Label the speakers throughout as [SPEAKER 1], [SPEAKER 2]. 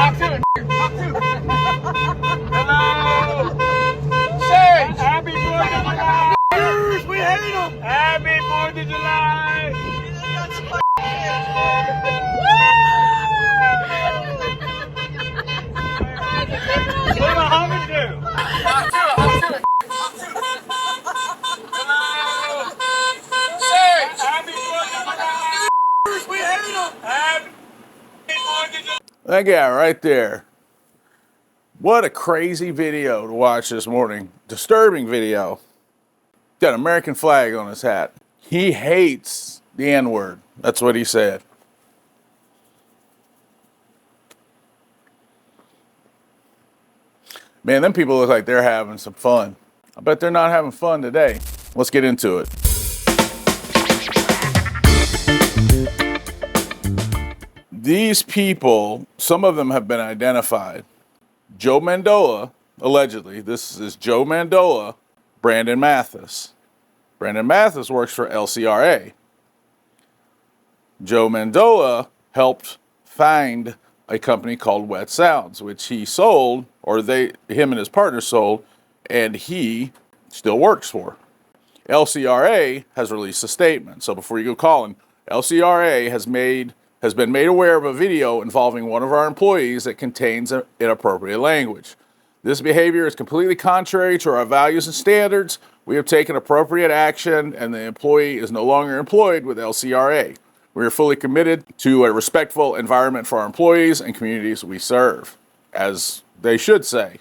[SPEAKER 1] Talk to it. Talk to it. Hello. Say, happy 4th of July. We hate them. Happy 4th of July. What am I humming to? Talk to it. Talk to it. Hello. Say, happy 4th of July. We hate them. Happy 4th of July.
[SPEAKER 2] That guy right there. What a crazy video to watch this morning. Disturbing video. Got an American flag on his hat. He hates the N-word. That's what he said. Man, them people look like they're having some fun. I bet they're not having fun today. Let's get into it. These people, some of them have been identified. Joe Mandola, allegedly, this is Joe Mandola, Brandon Mathis. Brandon Mathis works for LCRA. Joe Mandola helped find a company called Wet Sounds, which he sold, or him and his partner sold, and he still works for. LCRA has released a statement. So before you go calling, LCRA has been made aware of a video involving one of our employees that contains inappropriate language. This behavior is completely contrary to our values and standards. We have taken appropriate action, and the employee is no longer employed with LCRA. We are fully committed to a respectful environment for our employees and communities we serve, as they should say,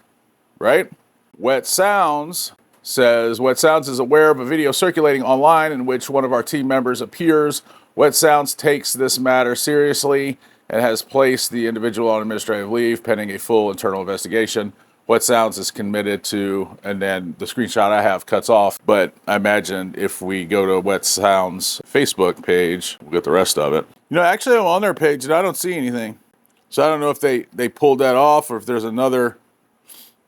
[SPEAKER 2] right? Wet Sounds says, Wet Sounds is aware of a video circulating online in which one of our team members appears. Wet Sounds takes this matter seriously and has placed the individual on administrative leave pending a full internal investigation. Wet Sounds is committed to, and then the screenshot I have cuts off, but I imagine if we go to Wet Sounds Facebook page, we'll get the rest of it. You know, actually I'm on their page and I don't see anything. So I don't know if they pulled that off or if there's another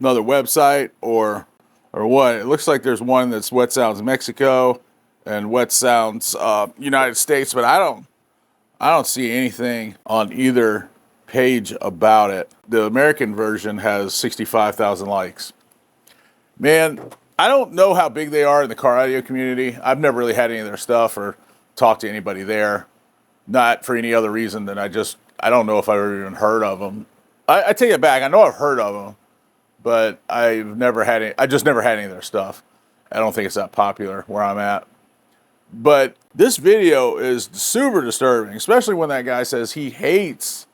[SPEAKER 2] website or what. It looks like there's one that's Wet Sounds Mexico and Wet Sounds United States, but I don't see anything on either page about it. The American version has 65,000 likes. Man, I don't know how big they are in the car audio community. I've never really had any of their stuff or talked to anybody there. Not for any other reason than I don't know if I've ever even heard of them. I take it back. I know I've heard of them, but I just never had any of their stuff. I don't think it's that popular where I'm at. But this video is super disturbing, especially when that guy says he hates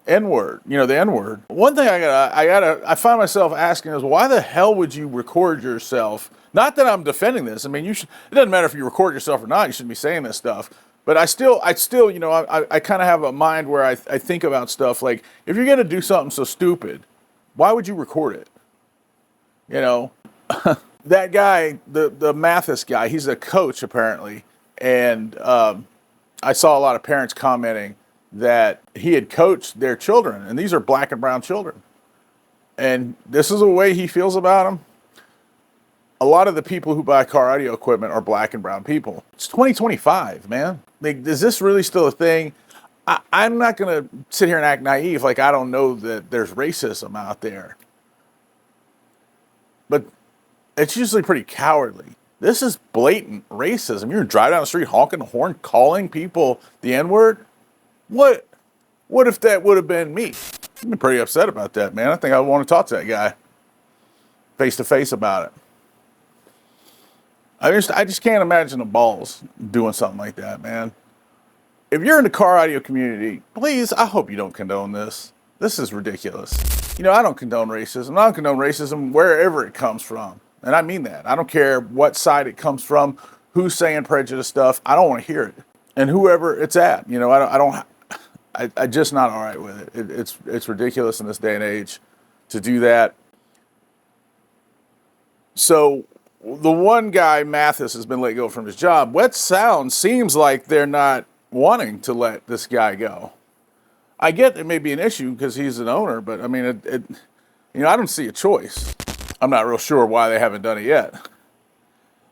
[SPEAKER 2] N-word, the N-word. One thing I find myself asking is, why the hell would you record yourself? Not that I'm defending this. I mean, it doesn't matter if you record yourself or not. You shouldn't be saying this stuff. But I still, I kind of have a mind where I think about stuff like, if you're going to do something so stupid, why would you record it? That guy, the Mathis guy, he's a coach apparently. And I saw a lot of parents commenting that he had coached their children, and these are black and brown children. And this is the way he feels about them. A lot of the people who buy car audio equipment are black and brown people. It's 2025, man. Like, is this really still a thing? I'm not going to sit here and act naive like I don't know that there's racism out there. But it's usually pretty cowardly. This is blatant racism. You're driving down the street honking the horn, calling people the N-word. What if that would have been me? I'm pretty upset about that, man. I think I want to talk to that guy face to face about it. I just can't imagine the balls doing something like that, man. If you're in the car audio community, please, I hope you don't condone this. This is ridiculous. I don't condone racism. I don't condone racism wherever it comes from. And I mean that. I don't care what side it comes from, who's saying prejudice stuff. I don't want to hear it. And whoever it's at, I'm just not all right with it. It's ridiculous in this day and age to do that. So the one guy, Mathis, has been let go from his job. Wet Sound seems like they're not wanting to let this guy go. I get there may be an issue because he's an owner, but I mean, I don't see a choice. I'm not real sure why they haven't done it yet.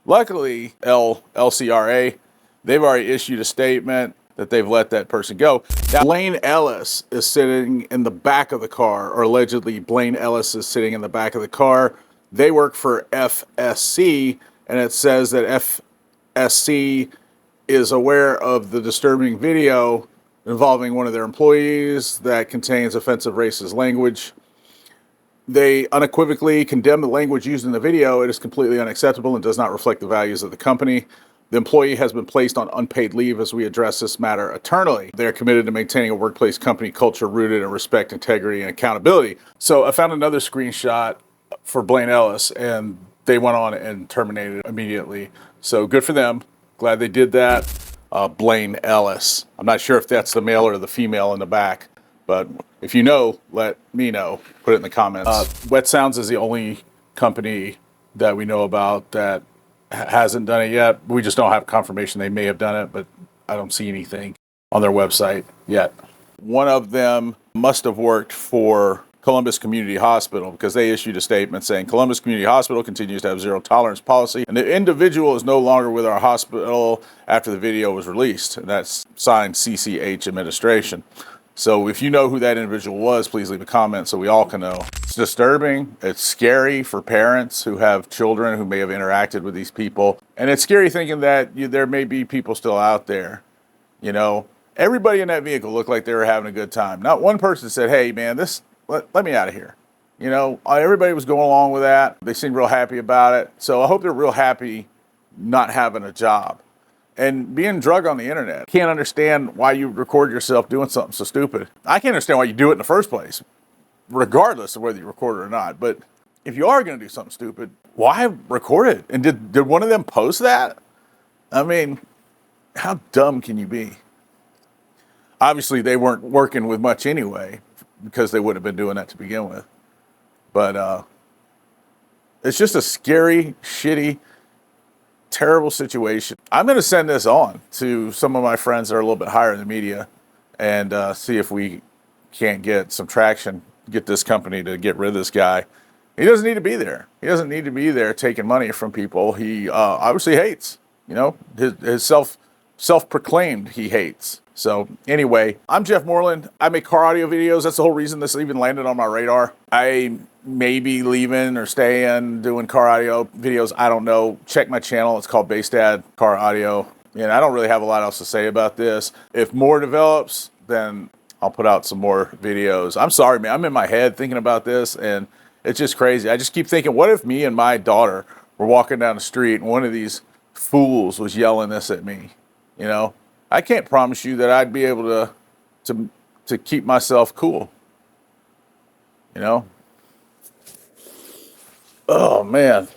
[SPEAKER 2] Luckily, LCRA, they've already issued a statement that they've let that person go. Now, Blaine Ellis is sitting in the back of the car, or allegedly Blaine Ellis is sitting in the back of the car. They work for FSC, and it says that FSC is aware of the disturbing video involving one of their employees that contains offensive racist language. They unequivocally condemn the language used in the video. It is completely unacceptable and does not reflect the values of the company. The employee has been placed on unpaid leave as we address this matter eternally. They are committed to maintaining a workplace company culture rooted in respect, integrity, and accountability. So I found another screenshot for Blaine Ellis, and they went on and terminated it immediately. So good for them. Glad they did that. Blaine Ellis. I'm not sure if that's the male or the female in the back, but if you know, let me know. Put it in the comments. Wet Sounds is the only company that we know about that hasn't done it yet. We just don't have confirmation they may have done it, but I don't see anything on their website yet. One of them must have worked for Columbus Community Hospital, because they issued a statement saying Columbus Community Hospital continues to have zero tolerance policy, and the individual is no longer with our hospital after the video was released. And that's signed CCH Administration. So if you know who that individual was, please leave a comment so we all can know. It's disturbing. It's scary for parents who have children who may have interacted with these people. And it's scary thinking that there may be people still out there. You know, everybody in that vehicle looked like they were having a good time. Not one person said, hey, man, let me out of here. You know, everybody was going along with that. They seemed real happy about it. So I hope they're real happy not having a job. And being drug on the internet. Can't understand why you record yourself doing something so stupid. I can't understand why you do it in the first place, regardless of whether you record it or not. But if you are going to do something stupid, why record it? And did one of them post that? I mean, how dumb can you be? Obviously, they weren't working with much anyway, because they wouldn't have been doing that to begin with. But it's just a scary, shitty, terrible situation. I'm going to send this on to some of my friends that are a little bit higher in the media and see if we can't get some traction, get this company to get rid of this guy. He doesn't need to be there. He doesn't need to be there taking money from people he obviously hates. You know, his self-proclaimed he hates. So anyway, I'm Jeff Moreland. I make car audio videos. That's the whole reason this even landed on my radar. I may be leaving or staying, doing car audio videos. I don't know. Check my channel. It's called Dad Car Audio. And I don't really have a lot else to say about this. If more develops, then I'll put out some more videos. I'm sorry, man. I'm in my head thinking about this, and it's just crazy. I just keep thinking, what if me and my daughter were walking down the street and one of these fools was yelling this at me? You know? I can't promise you that I'd be able to keep myself cool. You know? Oh, man.